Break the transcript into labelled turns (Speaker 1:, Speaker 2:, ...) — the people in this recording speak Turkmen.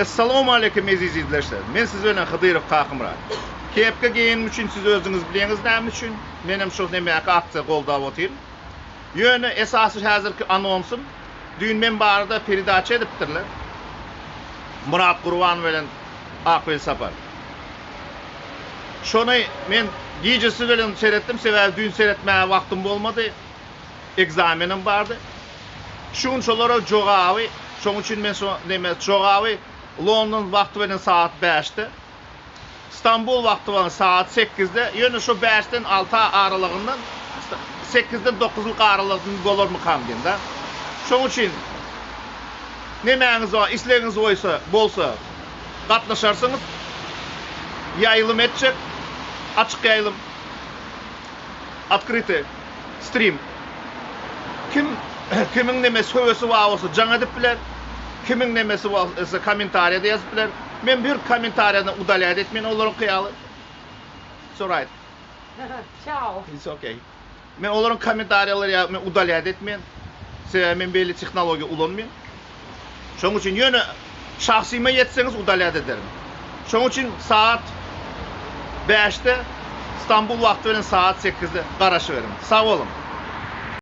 Speaker 1: Assalamu alaykum aziz izleyiciler. Men siz bilen Hıdyrov Kakımran. Kepke geyinim üçün siz özüňiz bilýäňiz näme üçün? Menem şo nämäke aksiýa goldap otyr. Ýöne esasy häzirki anonsum dün men barada peridaça edipdirler. Murat Gurban bilen Akbel Sapar. Şonu men gijesi bilen seyretdim, sebäbi dün seyretmäge wagtym bolmady. Egzamenim bardy. Şun şolara jogaby, şoň üçin men şo näme jogaby London wagty bilen saat 5'te. İstanbul wagty bilen saat 8'de. Ýöne şo 5'ten 6 aralygyndan 8'den 9'luk aralygynda bolarmy kamgen da. Şoň üçin nemäňiz bar, islegiňiz bolsa gatnaşarsyňyz ýaýlym etjek, açyk ýaýlym, открытый stream. Kimin nemesi hövesi var olsa can edip biler. Kimin nemesi varsa komentariyada yazıp biler. Men bir komentariyadan udalyat etmeyin, onların kıyalı. It's alright.
Speaker 2: Ciao.
Speaker 1: It's okay. Men onların komentariyaları men udalyat etmeyin. Sebäbi men belli texnologiya ulanmayan. Şoň üçin ýöne şahsyma yetseňiz udalyat ederim. Şoň üçin saat 5'te İstanbul wagty bilen saat 8'de garaşy berin. Sag bolun.